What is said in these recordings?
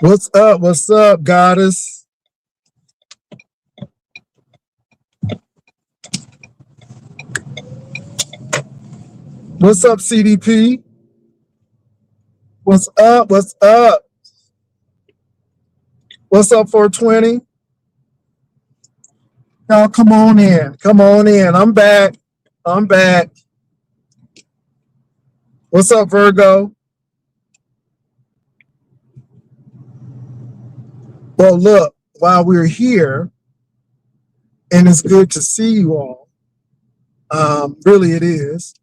What's up? What's up, goddess? What's up, CDP? What's up? What's up? What's up, 420? Y'all, come on in. Come on in. I'm back. I'm back. What's up, Virgo? Well, look, while we're here, and it's good to see you all. Really, it is.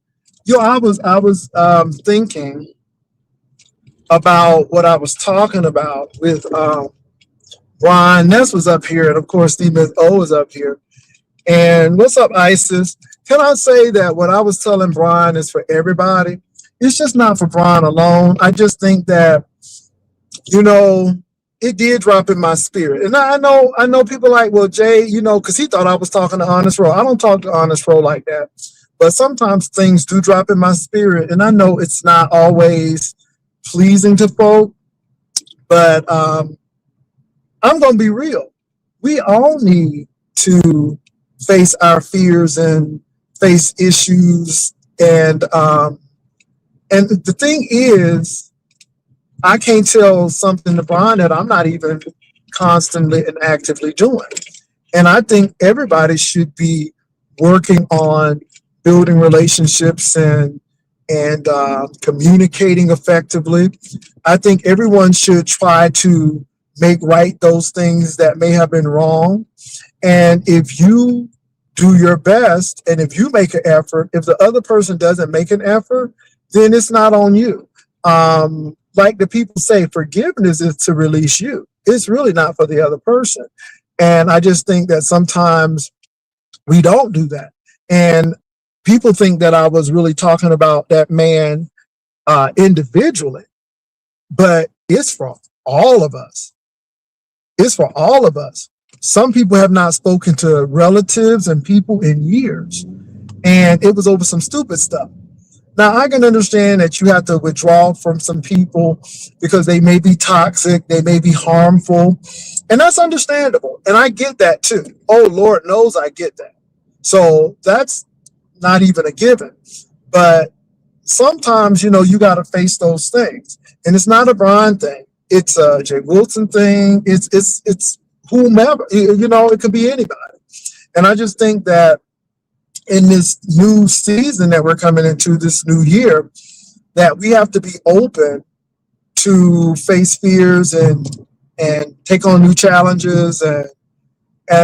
I was thinking about what I was talking about with Ron Ness was up here, and of course Stephen O was up here. And what's up, Isis? Can I say that what I was telling Brian is for everybody? It's just not for Brian alone. I just think that, you know, it did drop in my spirit. And I know people like, well, Jay, because he thought I was talking to Honest Row. I don't talk to Honest Row like that. But sometimes things do drop in my spirit. And I know it's not always pleasing to folk, but I'm going to be real. We all need to face our fears and face issues. And the thing is, I can't tell something to Brian that I'm not even constantly and actively doing. And I think everybody should be working on building relationships and communicating effectively. I think everyone should try to make right those things that may have been wrong. And if you do your best and if you make an effort, if the other person doesn't make an effort, then it's not on you. Like the people say, forgiveness is to release you. It's really not for the other person. And I just think that sometimes we don't do that. And people think that I was really talking about that man individually, but it's for all of us. It's for all of us. Some people have not spoken to relatives and people in years, and it was over some stupid stuff. Now, I can understand that you have to withdraw from some people because they may be toxic, they may be harmful, and that's understandable. And I get that too. Oh, Lord knows I get that. So that's not even a given. But sometimes, you got to face those things. And it's not a Brian thing. It's a Jay Wilson thing. It's whomever, it could be anybody. And I just think that in this new season that we're coming into, this new year, that we have to be open to face fears and take on new challenges and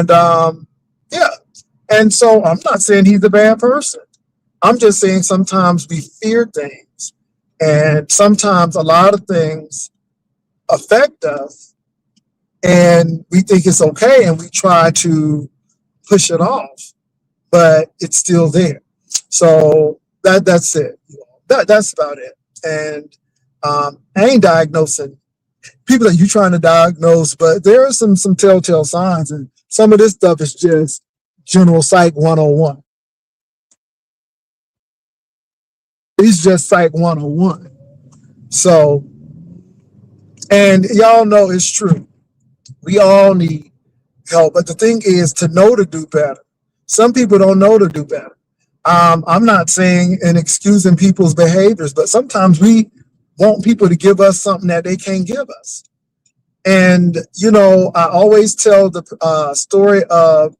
yeah. And so I'm not saying he's a bad person. I'm just saying sometimes we fear things, and sometimes a lot of things affect us, and we think it's okay, and we try to push it off, but it's still there. So that's it. That's about it. And I ain't diagnosing people that you're trying to diagnose, but there are some telltale signs, and some of this stuff is just general psych 101. It's just psych 101. So, and y'all know it's true. We all need help, but the thing is to know to do better. Some people don't know to do better. I'm not saying and excusing people's behaviors, but sometimes we want people to give us something that they can't give us. And, I always tell the story of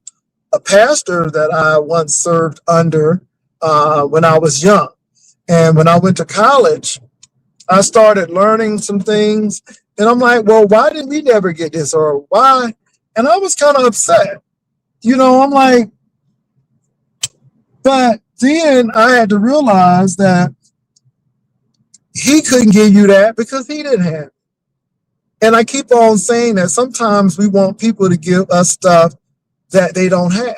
a pastor that I once served under when I was young. And when I went to college, I started learning some things. And I'm like, well, why did we never get this? Or why? And I was kind of upset. I'm like, but then I had to realize that he couldn't give you that because he didn't have it. And I keep on saying that sometimes we want people to give us stuff that they don't have.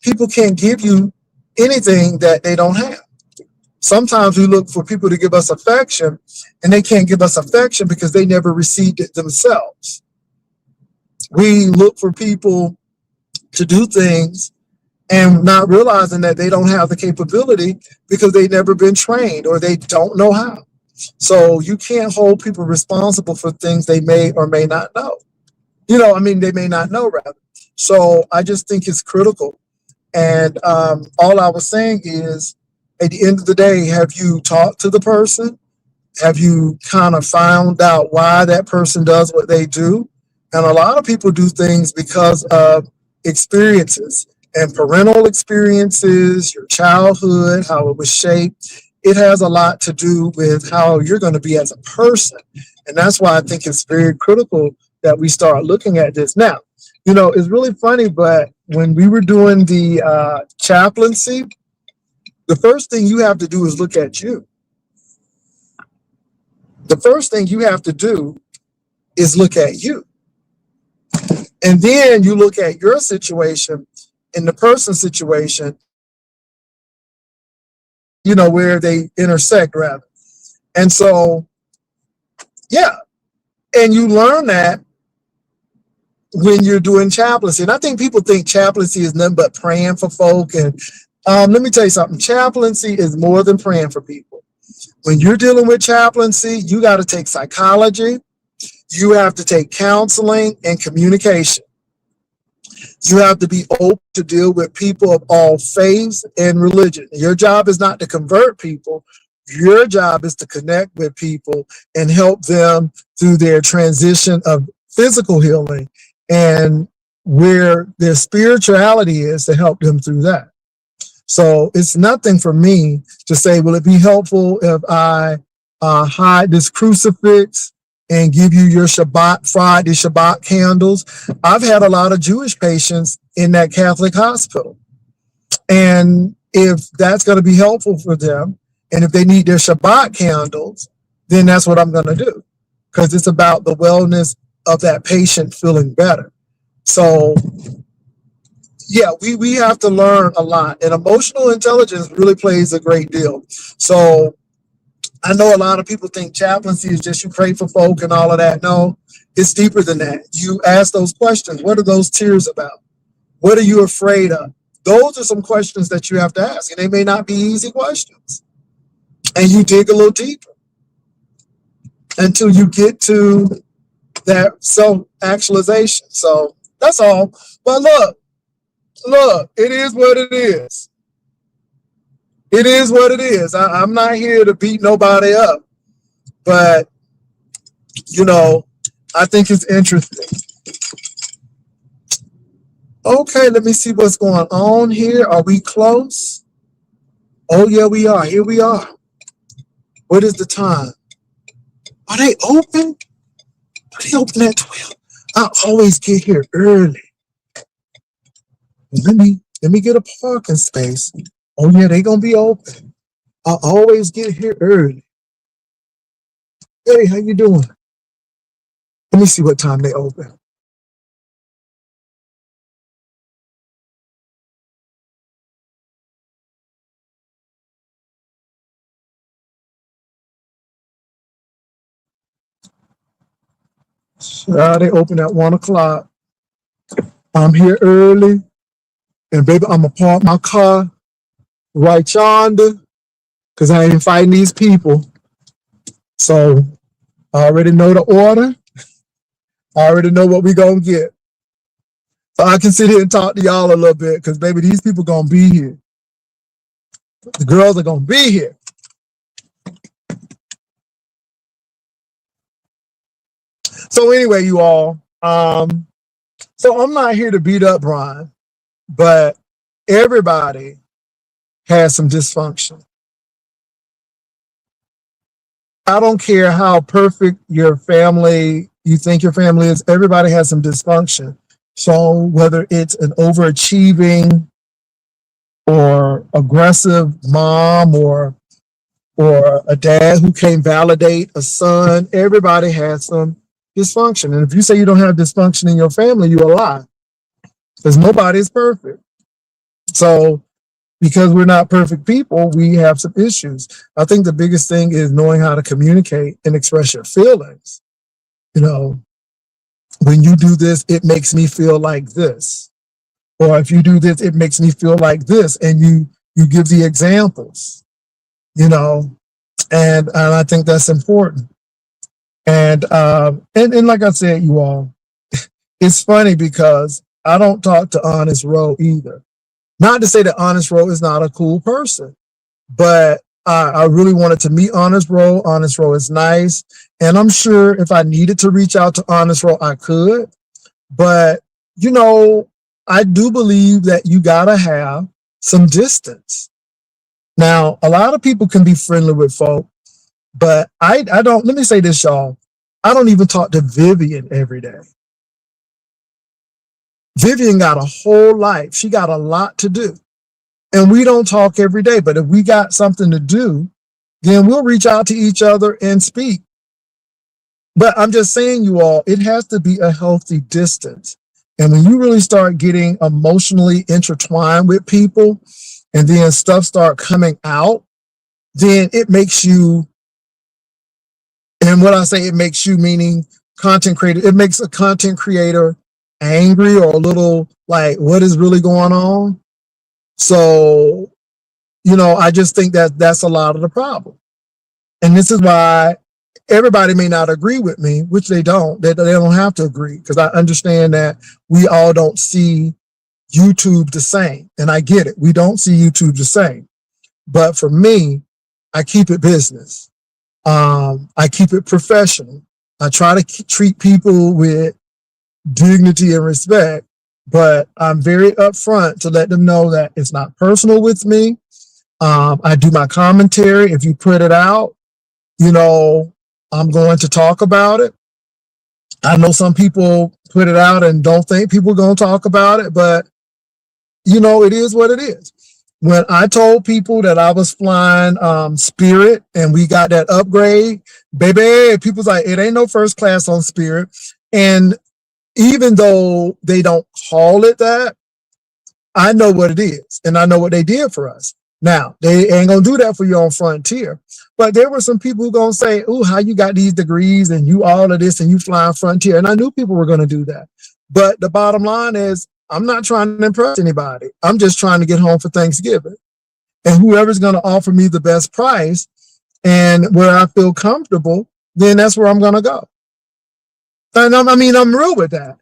People can't give you anything that they don't have. Sometimes we look for people to give us affection, and they can't give us affection because they never received it themselves. We look for people to do things and not realizing that they don't have the capability because they've never been trained or they don't know how. So you can't hold people responsible for things they may or may not know. They may not know rather. So I just think it's critical. And all I was saying is, at the end of the day, have you talked to the person? Have you kind of found out why that person does what they do? And a lot of people do things because of experiences and parental experiences, your childhood, how it was shaped. It has a lot to do with how you're going to be as a person. And that's why I think it's very critical that we start looking at this. Now, it's really funny, but when we were doing the chaplaincy, the first thing you have to do is look at you. The first thing you have to do is look at you. And then you look at your situation and the person's situation, where they intersect rather. And so, yeah. And you learn that when you're doing chaplaincy. And I think people think chaplaincy is nothing but praying for folk. And let me tell you something, chaplaincy is more than praying for people. When you're dealing with chaplaincy, you got to take psychology, you have to take counseling and communication. You have to be open to deal with people of all faiths and religion. Your job is not to convert people. Your job is to connect with people and help them through their transition of physical healing and where their spirituality is, to help them through that. So it's nothing for me to say, will it be helpful if I hide this crucifix and give you your Friday Shabbat candles? I've had a lot of Jewish patients in that Catholic hospital. And if that's going to be helpful for them, and if they need their Shabbat candles, then that's what I'm going to do, because it's about the wellness of that patient feeling better. So yeah, we have to learn a lot, and emotional intelligence really plays a great deal. So I know a lot of people think chaplaincy is just you pray for folk and all of that. No, it's deeper than that. You ask those questions. What are those tears about? What are you afraid of? Those are some questions that you have to ask, and they may not be easy questions. And you dig a little deeper until you get to that self-actualization. So that's all. But look, it is what it is. It is what it is. I'm not here to beat nobody up, but I think it's interesting. Okay, let me see what's going on here. Are we close? Oh yeah, we are. Here we are. What is the time? Are they open? Are they open at 12? I always get here early. Let me get a parking space. Oh yeah, they gonna be open. I always get here early. Hey, how you doing? Let me see what time they open. They open at 1 o'clock. I'm here early, and baby, I'm gonna park my car right yonder, because I ain't fighting these people. So I already know the order. I already know what we gonna get. So I can sit here and talk to y'all a little bit, because baby, these people gonna be here. The girls are gonna be here. So anyway, you all, so I'm not here to beat up Brian, but everybody has some dysfunction. I don't care how perfect you think your family is, everybody has some dysfunction. So whether it's an overachieving or aggressive mom or a dad who can't validate a son, everybody has some dysfunction. And if you say you don't have dysfunction in your family, you're a lie, because nobody is perfect. So because we're not perfect people, we have some issues. I think the biggest thing is knowing how to communicate and express your feelings. When you do this, it makes me feel like this. Or if you do this, it makes me feel like this. And you give the examples. And I think that's important. And like I said, you all, it's funny because I don't talk to Honest Row either. Not to say that Honest Row is not a cool person, but I really wanted to meet Honest Row. Honest Row is nice. And I'm sure if I needed to reach out to Honest Row, I could. But, you know, I do believe that you got to have some distance. Now, a lot of people can be friendly with folk, but I don't, let me say this, y'all. I don't even talk to Vivian every day. Vivian got a whole life. She got a lot to do. And we don't talk every day, but if we got something to do, then we'll reach out to each other and speak. But I'm just saying, you all, it has to be a healthy distance. And when you really start getting emotionally intertwined with people and then stuff start coming out, then it makes you, and what I say it makes you, meaning content creator, it makes a content creator angry or a little like, what is really going on? So, you know, I just think that that's a lot of the problem. And this is why everybody may not agree with me, which they don't. They don't have to agree, because I understand that we all don't see YouTube the same. And I get it. We don't see YouTube the same. But for me, I keep it business. I keep it professional. I try to treat people with dignity and respect, but I'm very upfront to let them know that it's not personal with me. I do my commentary. If you put it out, you know, I'm going to talk about it. I know some people put it out and don't think people are going to talk about it, but you know, it is what it is. When I told people that I was flying Spirit and we got that upgrade, baby, people's like, it ain't no first class on Spirit. And even though they don't call it that, I know what it is. And I know what they did for us. Now, they ain't going to do that for you on Frontier. But there were some people who going to say, oh, how you got these degrees and you all of this and you flying Frontier. And I knew people were going to do that. But the bottom line is, I'm not trying to impress anybody. I'm just trying to get home for Thanksgiving. And whoever's going to offer me the best price and where I feel comfortable, then that's where I'm going to go. And I'm real with that.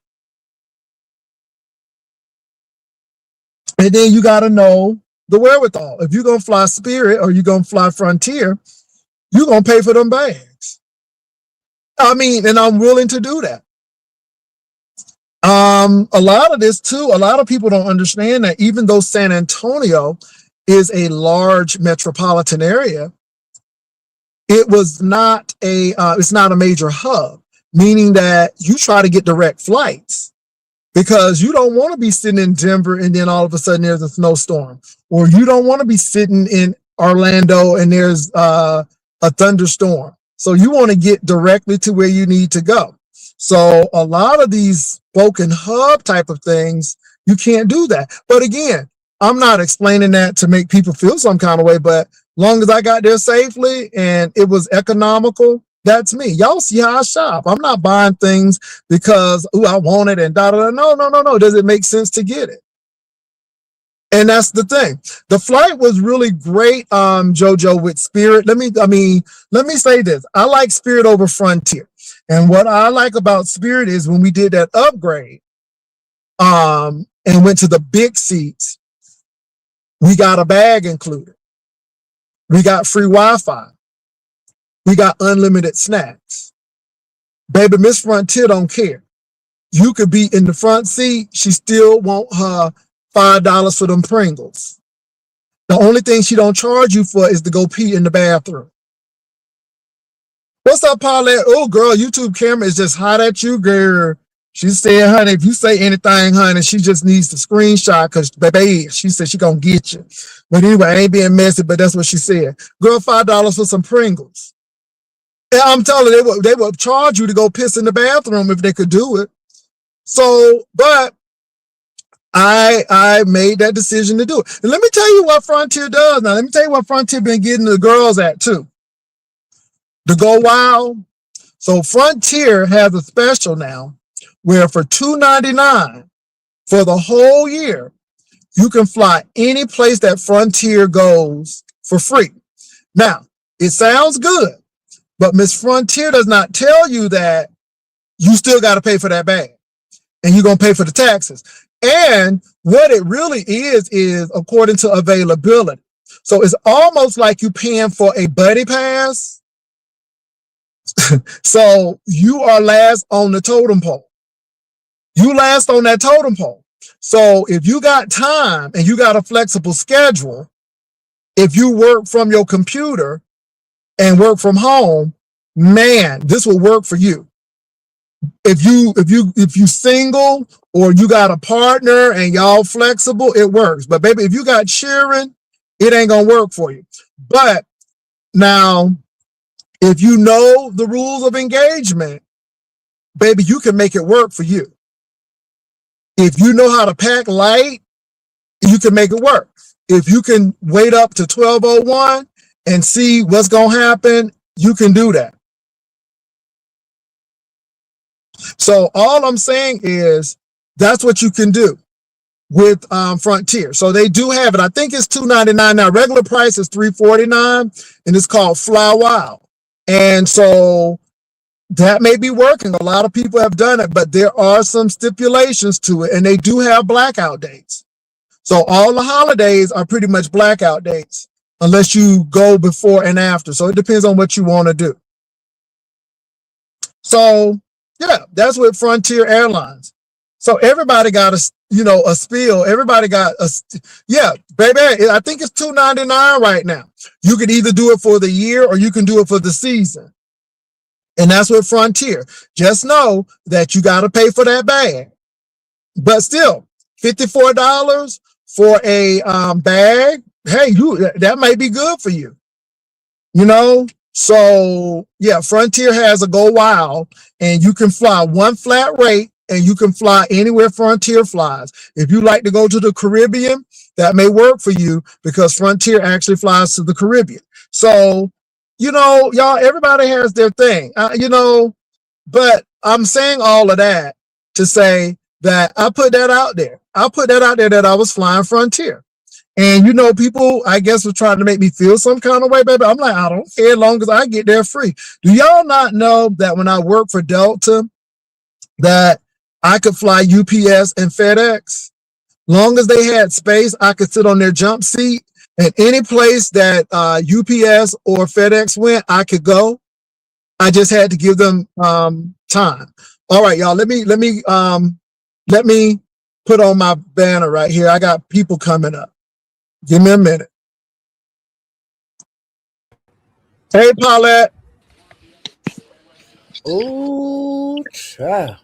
And then you got to know the wherewithal. If you're going to fly Spirit or you're going to fly Frontier, you're going to pay for them bags. And I'm willing to do that. A lot of this too, a lot of people don't understand that even though San Antonio is a large metropolitan area, it's not a major hub, meaning that you try to get direct flights because you don't want to be sitting in Denver and then all of a sudden there's a snowstorm, or you don't want to be sitting in Orlando and there's a thunderstorm. So you want to get directly to where you need to go. So a lot of these spoken hub type of things, you can't do that. But again, I'm not explaining that to make people feel some kind of way, but long as I got there safely and it was economical, that's me. Y'all see how I shop. I'm not buying things because, oh, I want it and da-da-da. No. Does it make sense to get it? And that's the thing. The flight was really great, JoJo, with Spirit. Let me say this. I like Spirit over Frontier. And what I like about Spirit is when we did that upgrade and went to the big seats, we got a bag included. We got free Wi-Fi. We got unlimited snacks. Baby, Miss Frontier don't care. You could be in the front seat. She still want her $5 for them Pringles. The only thing she don't charge you for is to go pee in the bathroom. What's up, Paulette? Oh, girl, YouTube camera is just hot at you, girl. She said, honey, if you say anything, honey, she just needs to screenshot because, baby, she said she gonna get you. But anyway, I ain't being messy, but that's what she said. Girl, $5 for some Pringles. And I'm telling you, they would charge you to go piss in the bathroom if they could do it. So, but I made that decision to do it. And let me tell you what Frontier does now. Let me tell you what Frontier been getting the girls at too. To go wild. So Frontier has a special now where for $2.99 for the whole year, you can fly any place that Frontier goes for free. Now, It sounds good, but Miss Frontier does not tell you that you still got to pay for that bag and you're going to pay for the taxes. And what it really is according to availability. So it's almost like you paying for a buddy pass. So you are last on the totem pole. You last on that totem pole. So if you got time and you got a flexible schedule, if you work from your computer and work from home, man, this will work for you. If you single or you got a partner and y'all flexible, it works. But baby, if you got children, it ain't gonna work for you. But now, if you know the rules of engagement, baby, you can make it work for you. If you know how to pack light, you can make it work. If you can wait up to 12:01 and see what's gonna happen, you can do that. So all I'm saying is that's what you can do with Frontier. So they do have it. I think it's $2.99 now. Regular price is $3.49, and it's called Fly Wild. And so that may be working. A lot of people have done it, but there are some stipulations to it, and they do have blackout dates. So all the holidays are pretty much blackout dates, unless you go before and after. So it depends on what you want to do. So yeah, that's with Frontier Airlines. So everybody got a spiel. Everybody got yeah, baby. I think it's $2.99 right now. You can either do it for the year or you can do it for the season. And that's with Frontier. Just know that you got to pay for that bag. But still, $54 for a bag. Hey, that might be good for you. So yeah, Frontier has a Go Wild, and you can fly one flat rate, and you can fly anywhere Frontier flies. If you like to go to the Caribbean, that may work for you because Frontier actually flies to the Caribbean. So, y'all, everybody has their thing, but I'm saying all of that to say that I put that out there. I put that out there that I was flying Frontier. And, people, I guess, were trying to make me feel some kind of way, baby. I'm like, I don't care as long as I get there free. Do y'all not know that when I worked for Delta, that I could fly UPS and FedEx? Long as they had space, I could sit on their jump seat. And any place that UPS or FedEx went, I could go. I just had to give them time. All right, y'all. Let me put on my banner right here. I got people coming up. Give me a minute. Hey, Paulette. Oh, child.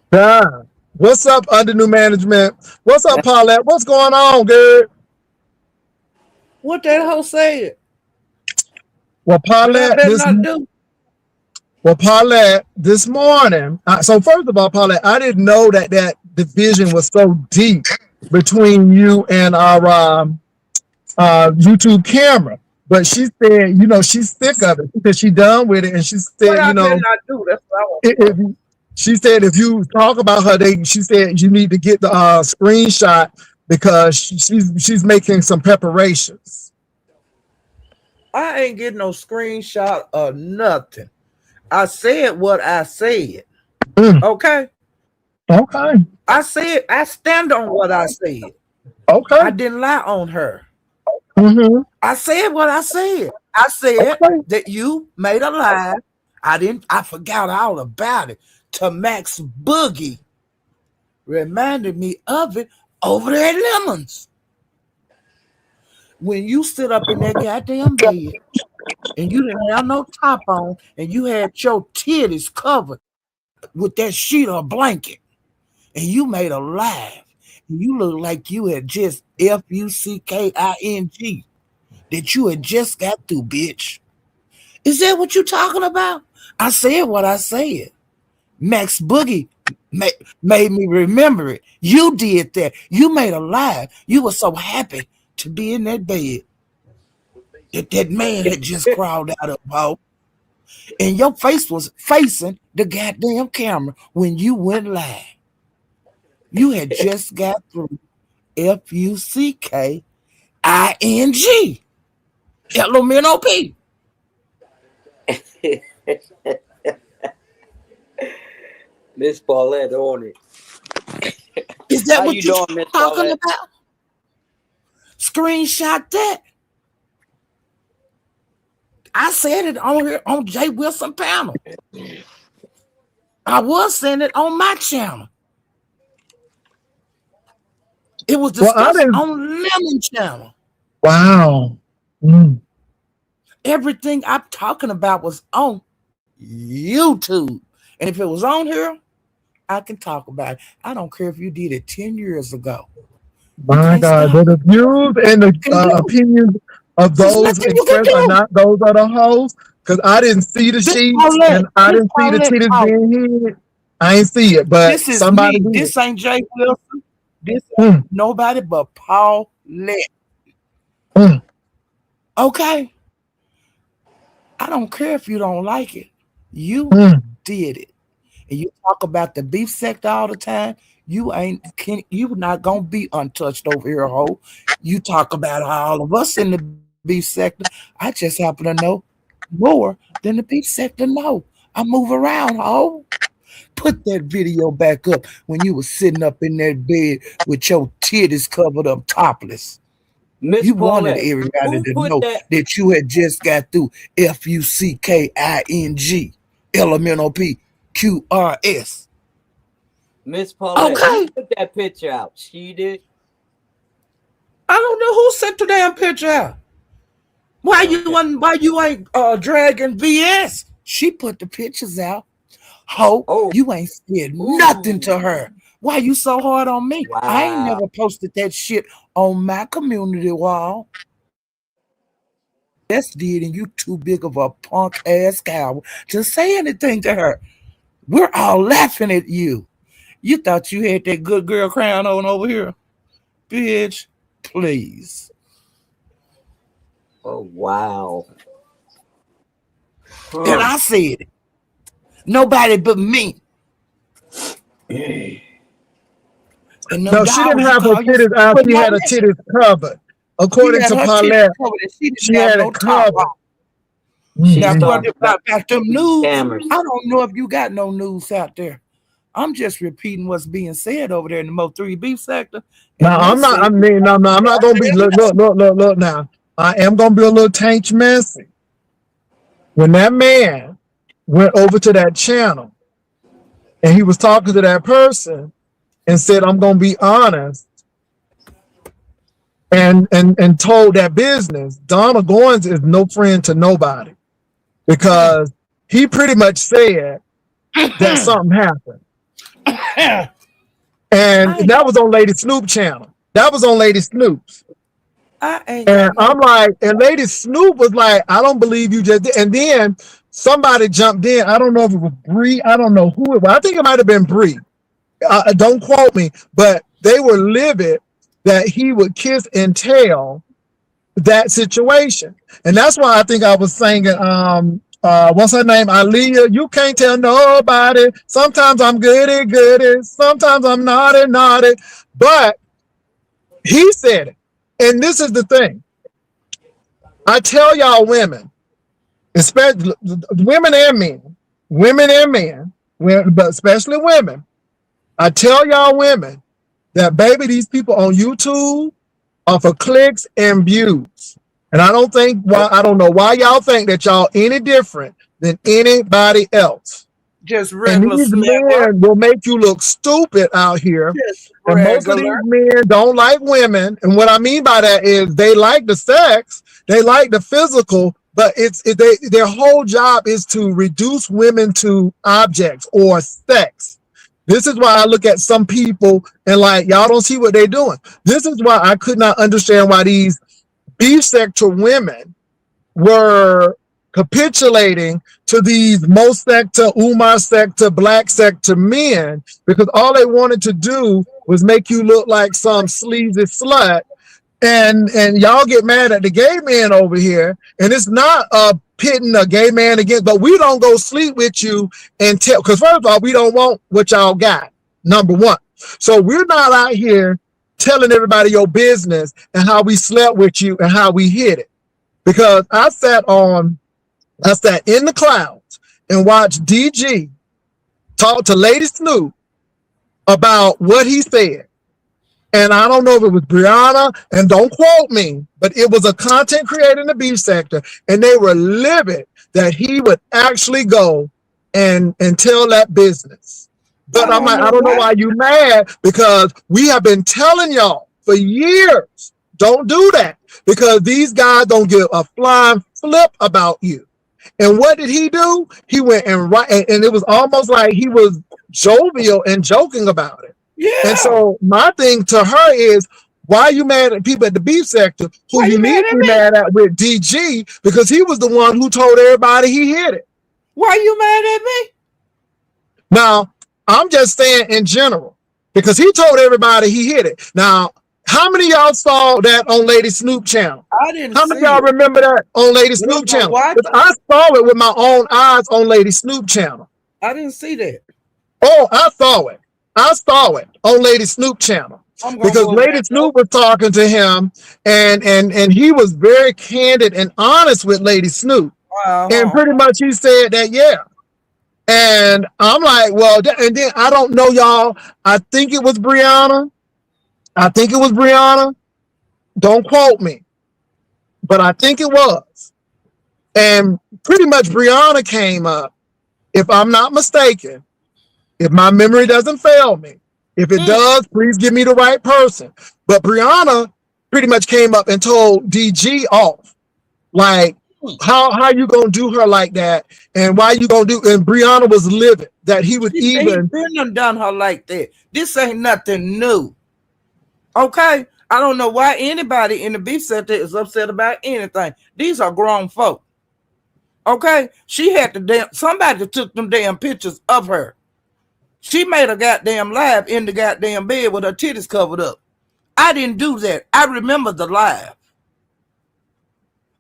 What's up, under new management? What's up, Paulette? What's going on, good? What that hoe said? Well, Paulette, this morning. So first of all, Paulette, I didn't know that division was so deep between you and our YouTube camera. But she said, she's sick of it because she's done with it, and she said, what I did not do. That's what I want. She said if you talk about her, she said you need to get the screenshot because she's making some preparations. I ain't getting no screenshot or nothing. I said what I said. Okay. I stand on what I said. Okay. I didn't lie on her. Mm-hmm. I said what I said. I said that you made a lie. I forgot all about it. To Max Boogie reminded me of it over there at Lemons. When you sit up in that goddamn bed and you didn't have no top on and you had your titties covered with that sheet or blanket and you made a lie. You look like you had just FUCKING that you had just got through, bitch. Is that what you talking about? I said what I said. Max Boogie made me remember it. You did that. You made a lie. You were so happy to be in that bed that man had just crawled out of hole. And your face was facing the goddamn camera when you went live. You had just got through FUCKING. LMNOP. Miss Paulette on it. Is that How what you you're doing, Miss talking Paulette? about? Screenshot that. I said it on here on Jay Wilson panel. I was saying it on my channel. It was Well, I discussed didn't. on Lemon channel. Wow. Mm. Everything I'm talking about was on YouTube. And if it was on here, I can talk about it. I don't care if you did it 10 years ago. You My can't God, stop the it. views and the Can do. opinions of There's those nothing you can expressed are do. not those of the hosts. Because I didn't see the This sheets Paulette, and I this didn't see the Paulette titties talk. being hid. I ain't see it, but This is somebody me. did. This ain't Jay Wilson. This ain't Mm, nobody but Paulette. mm, Okay? I don't care if you don't like it. You mm, did it. And you talk about the beef sector all the time. You not gonna be untouched over here, ho. You talk about all of us in the beef sector. I just happen to know more than the beef sector know. I move around, ho. Put that video back up when you was sitting up in that bed with your titties covered up topless. Miss You wanted Paulette, everybody who to put know that? that you had just got through FUCKING, elemental PQRS. Miss Paulette, who Okay. put that picture out? She did. I don't know who sent the damn picture out. Okay. Why you ain't dragging BS? She put the pictures out. Ho, Oh, you ain't said nothing ooh, to her. Why you so hard on me? I ain't wow. never posted that shit on my community wall. That's did, and you too big of a punk ass coward to say anything to her. We're all laughing at you. You thought you had that good girl crown on over here. Bitch, please. Oh, wow. And Huh. I said it. Nobody but me. And them No, she didn't dogs you have her call your titties out. putting She on had her that. titties covered. She According had to her titties Paulette, covered and she she didn't have had no it top covered. on. She Now, Mm-hmm. according started to about them these news, cameras. I don't know if you got no news out there. I'm just repeating what's being said over there in the Mo 3 beef sector. Now And they I'm not. say, I mean, no, I'm not gonna be. Look. Now I am gonna be a little tank messy. When that man went over to that channel and he was talking to that person and said, "I'm gonna be honest," and told that business, Donald Goins is no friend to nobody because he pretty much said that something happened, and I ain't that got was on Lady Snoop channel. That was on Lady Snoop's. I ain't And got no I'm like, and Lady Snoop was like, I don't believe you just did. And then somebody jumped in. I don't know if it was Bree. I don't know who it was. I think it might have been Bree. Don't quote me, but they were livid that he would kiss and tell that situation. And that's why I think I was singing, what's her name? Aaliyah, you can't tell nobody. Sometimes I'm goody. Sometimes I'm naughty. But he said it. And this is the thing. I tell y'all women, especially women and men, but especially women, I tell y'all women that baby, these people on YouTube are for clicks and views. And I don't know why y'all think that y'all any different than anybody else. just And regular these smuggler. men will make you look stupid out here. Just And most of these regular. men don't like women. And what I mean by that is they like the sex, they like the physical, but their whole job is to reduce women to objects or sex. This is why I look at some people and like, y'all don't see what they're doing. This is why I could not understand why these beef sector women were capitulating to these Mo sector, Umar sector, black sector men, because all they wanted to do was make you look like some sleazy slut. And y'all get mad at the gay man over here, and it's not pitting a gay man against, but we don't go sleep with you and tell, because first of all, we don't want what y'all got, number one. So we're not out here telling everybody your business and how we slept with you and how we hit it. Because I sat on I sat in the clouds and watched DG talk to Lady Snoop about what he said. And I don't know if it was Brianna, and don't quote me, but it was a content creator in the beef sector, and they were livid that he would actually go and tell that business. But I'm like, I don't know why you mad, because we have been telling y'all for years, don't do that, because these guys don't give a flying flip about you. And what did he do? He went and and it was almost like he was jovial and joking about it. Yeah. And so my thing to her is, why are you mad at people at the beef sector who you need to be mad at with DG, because he was the one who told everybody he hit it. Why you mad at me? Now, I'm just saying in general, because he told everybody he hit it. Now, how many of y'all saw that on Lady Snoop channel? I didn't. How many of y'all remember that on Lady Snoop channel? I saw it with my own eyes on Lady Snoop channel. I didn't see that. Oh, I saw it. I saw it on Lady Snoop channel, because Lady Snoop was talking to him, and he was very candid and honest with Lady Snoop. And pretty much he said that, yeah. And I'm like, well, and then I don't know, y'all. I think it was Brianna. Don't quote me, but I think it was. And pretty much Brianna came up, if I'm not mistaken, if my memory doesn't fail me. If it does, please give me the right person. But Brianna pretty much came up and told DG off, like, how you gonna do her like that, and why you gonna do? And Brianna was livid that he would even. He couldn't done her like that. This ain't nothing new. Okay, I don't know why anybody in the beef sector is upset about anything. These are grown folk. Okay, she had somebody took them damn pictures of her. She made a goddamn live in the goddamn bed with her titties covered up. I didn't do that. I remember the live.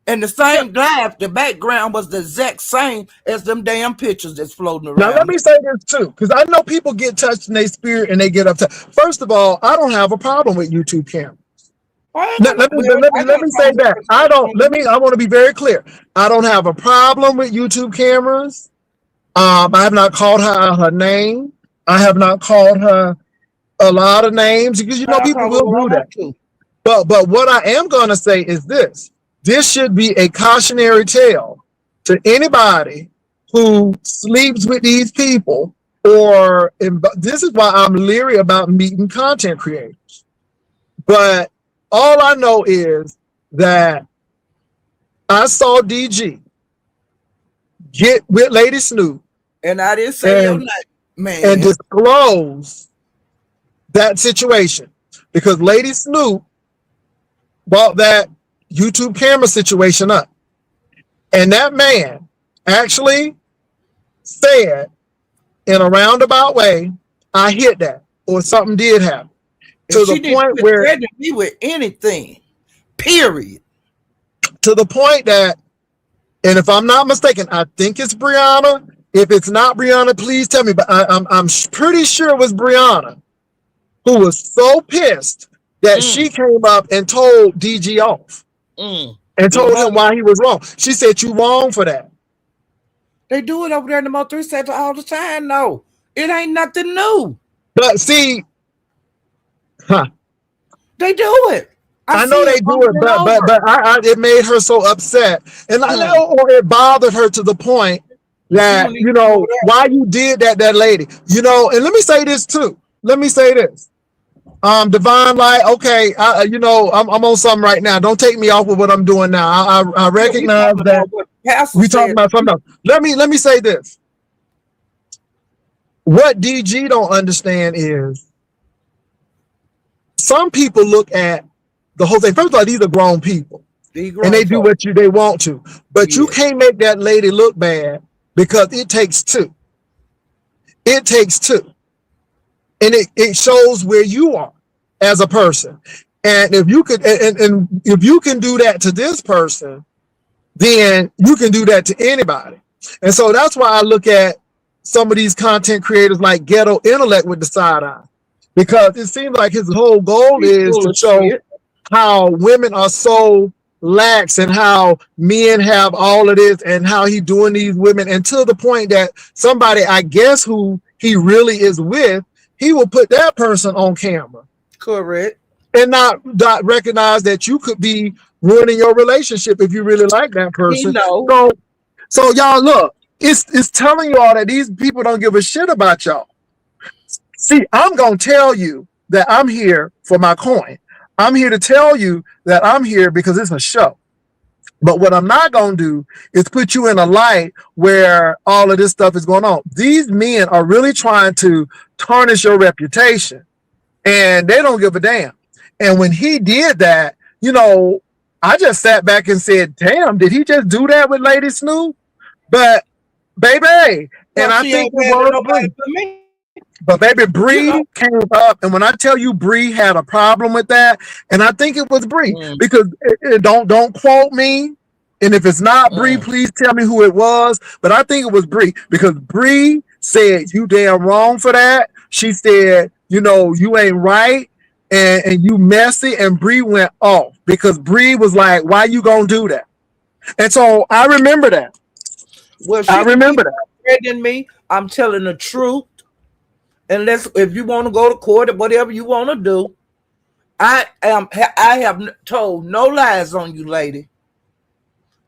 And the same live, the background was the exact same as them damn pictures that's floating around. Now, let me say this too, because I know people get touched in their spirit and they get upset. First of all, I don't have a problem with YouTube cameras. Let me say that. I want to be very clear. I don't have a problem with YouTube cameras. I have not called her name. I have not called her a lot of names, because people will do that. But what I am going to say is this. This should be a cautionary tale to anybody who sleeps with these people, this is why I'm leery about meeting content creators. But all I know is that I saw DG get with Lady Snoop, and I didn't say your name, man, and disclose that situation, because Lady Snoop brought that YouTube camera situation up, and that man actually said in a roundabout way, I hit that, or something did happen. To the point where threaten me with anything, period. To the point that, and if I'm not mistaken, I think it's Brianna. If it's not Brianna, please tell me. But I'm pretty sure it was Brianna, who was so pissed that she came up and told DG off. And told him why he was wrong. She said, you wrong for that. They do it over there in the Mo 3 sector all the time, though. It ain't nothing new. But see, they do it. I know they do it, but it made her so upset. And I know, or it bothered her to the point that, why you did that lady. And let me say this too. Divine Light, okay, I'm on something right now. Don't take me off with what I'm doing now. I recognize that we talking about something else. Let me say this. What DG don't understand is some people look at the whole thing. First of all, these are grown people, and they do what they want to. But you can't make that lady look bad, because it takes two. It takes two. And it shows where you are as a person. And if you could, and if you can do that to this person, then you can do that to anybody. And so that's why I look at some of these content creators like Ghetto Intellect with the side eye, because it seems like his whole goal is to show how women are so lax and how men have all of this and how he doing these women, and to the point that somebody, I guess, who he really is with, he will put that person on camera. Correct. And not recognize that you could be ruining your relationship if you really like that person. So y'all, look, it's telling you all that these people don't give a shit about y'all. See, I'm gonna tell you that I'm here for my coin. I'm here to tell you that I'm here because it's a show. But what I'm not gonna do is put you in a light where all of this stuff is going on. These men are really trying to tarnish your reputation, and they don't give a damn. And when he did that, I just sat back and said, damn, did he just do that with Lady Snoop? But baby, and I think it was Bree. But baby, Bree came up, and when I tell you Bree had a problem with that, and I think it was Bree, because don't quote me, and if it's not Bree, please tell me who it was. But I think it was Bree, because Bree said, you damn wrong for that. She said, you ain't right, and you messy, and Bree went off because Bree was like, why you gonna do that? And so I remember that. Well, I remember that. Threatening me, I'm telling the truth. Unless if you want to go to court or whatever you want to do, I have told no lies on you, lady.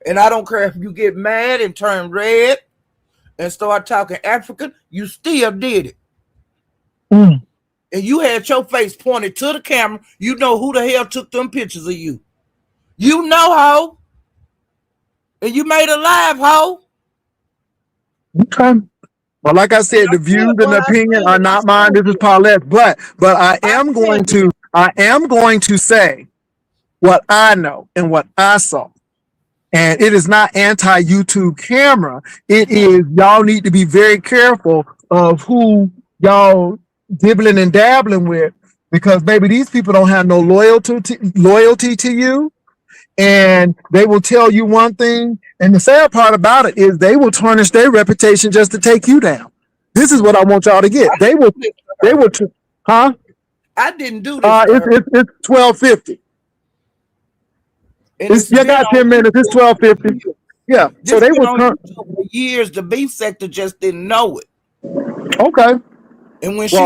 And I don't care if you get mad and turn red and start talking African, you still did it. And you had your face pointed to the camera. You know who the hell took them pictures of you. You know, ho. And you made a live, ho. Okay. Well, like I said, the views and opinion are not mine. This is Paulette, but I am going to say what I know and what I saw. And it is not anti-YouTube camera. It is, y'all need to be very careful of who y'all dibbling and dabbling with, because baby, these people don't have no loyalty to you. And they will tell you one thing, and the sad part about it is they will tarnish their reputation just to take you down. This is what I want y'all to get. They will, huh? I didn't do this. It's 12:50. You got 10 minutes. It's 12:50. Yeah. So they will turn for years. The beef sector just didn't know it. Okay. And when she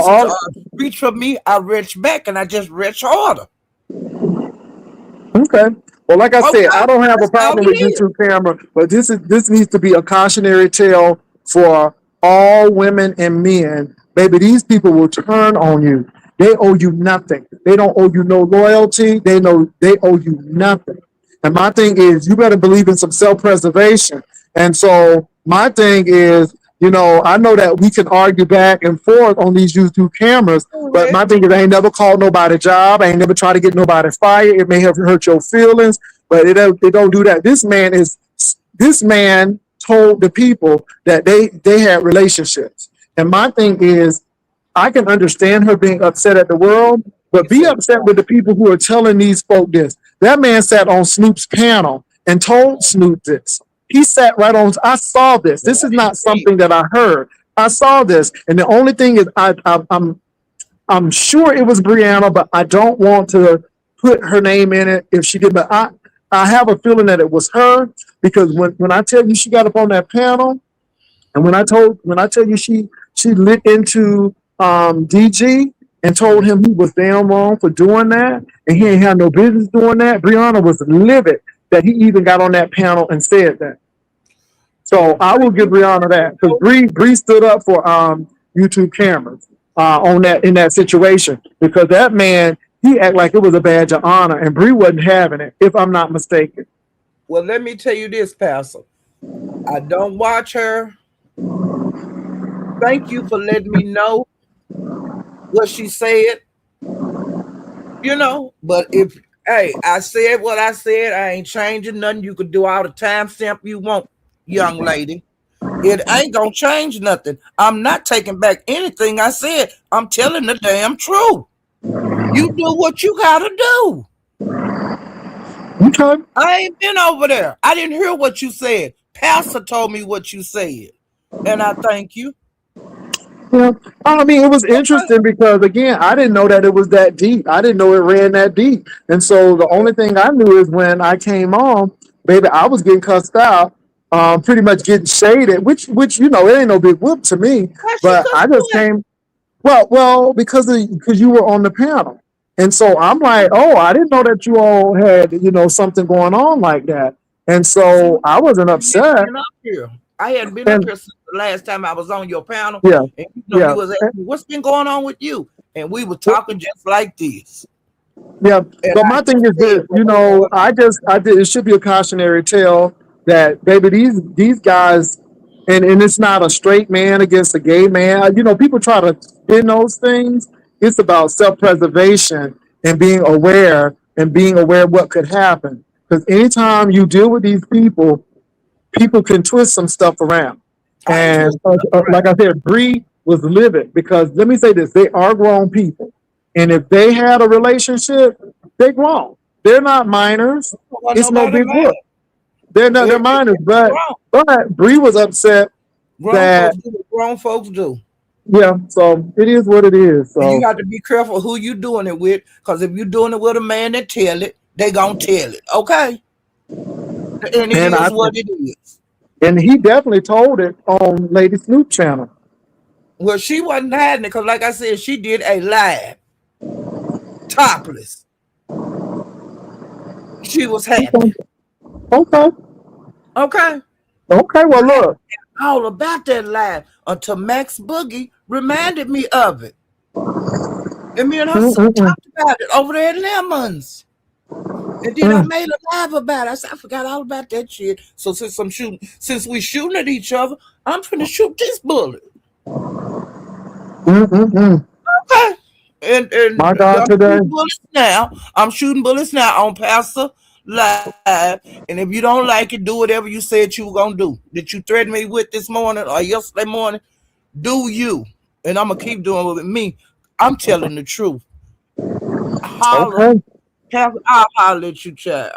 reached for me, I reached back, and I just reached harder. Okay. Well, like I said, I don't have a problem with YouTube camera, but this needs to be a cautionary tale for all women and men. Baby, these people will turn on you. They owe you nothing. They don't owe you no loyalty. They owe you nothing. And my thing is, you better believe in some self-preservation. And so my thing is, I know that we can argue back and forth on these YouTube cameras, but my thing is, I ain't never called nobody a job. I ain't never tried to get nobody fired. It may have hurt your feelings, but it don't do that. This man told the people that they had relationships. And my thing is, I can understand her being upset at the world, but be upset with the people who are telling these folk this. That man sat on Snoop's panel and told Snoop this. He sat right on. I saw this. This is not something that I heard. I saw this, and the only thing is, I'm sure it was Brianna, but I don't want to put her name in it if she did. But I have a feeling that it was her, because when I tell you she got up on that panel, and when I tell you she lit into DG and told him he was damn wrong for doing that, and he ain't had no business doing that. Brianna was livid that he even got on that panel and said that. So I will give Brianna that, because Bree stood up for YouTube cameras in that situation, because that man, he acted like it was a badge of honor, and Bree wasn't having it, if I'm not mistaken. Well, let me tell you this, Pastor. I don't watch her. Thank you for letting me know what she said. But I said what I said. I ain't changing nothing. You could do all the timestamp you want, young lady. It ain't gonna change nothing. I'm not taking back anything I said. I'm telling the damn truth. You do what you gotta do. Okay. I ain't been over there. I didn't hear what you said. Pastor told me what you said, and I thank you. Yeah. I mean, it was interesting because again, I didn't know that it was that deep. I didn't know it ran that deep. And so the only thing I knew is when I came on, baby, I was getting cussed out, pretty much getting shaded, which it ain't no big whoop to me. Why she But I couldn't do just it? came because you were on the panel. And so I'm like, oh, I didn't know that you all had, something going on like that. And See, so I wasn't you hadn't upset. been up here. I hadn't been up And here since the last time I was on your panel, yeah, and you yeah. was asking me what's been going on with you, and we were talking just like this. Yeah, And but I my thing just is said this, what was going on. I did. It should be a cautionary tale that baby, these guys, and it's not a straight man against a gay man. People try to spin those things. It's about self preservation and being aware of what could happen. Because anytime you deal with these people can twist some stuff around. I ain't And twisting nothing like I around. said, Bree was livid because let me say this: they are grown people, and if they had a relationship, they're grown. They're not minors. Don't want It's no nobody big mad. whoop. They're not. They're It's minors, grown. but Bree was upset Grown that folks do what grown folks do. yeah. So it is what it is. And you So got to be careful who you doing it with, because if you're doing it with a man that tell it, they gonna tell it. Okay? And it and I is what it is. and he definitely told it on Lady Snoop channel. Well, she wasn't hiding it because, like I said, she did a live, topless. She was happy. Okay. Okay. Okay? Okay. Well, look. All about that live until Max Boogie reminded me of it. And me and her Mm-mm-mm. talked about it over there at Lemons. And then I Mm. made a live about it. I said, I forgot all about that shit. So since we shooting at each other, I'm finna shoot this bullet. Mm-mm-mm. Okay. And My God, I'm today. shooting bullets now. I'm shooting bullets now on Pastor Live. And if you don't like it, do whatever you said you were gonna do. That you threatened me with this morning or yesterday morning. Do you. And I'm gonna keep doing it with me. I'm telling the truth. Holler. Okay. I'll holler at you, child.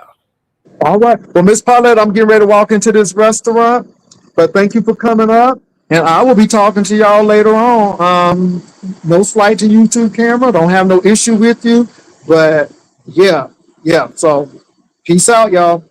All right. Well, Miss Paulette, I'm getting ready to walk into this restaurant, but thank you for coming up. And I will be talking to y'all later on. No slight to YouTube camera. Don't have no issue with you. But yeah, yeah. So peace out, y'all.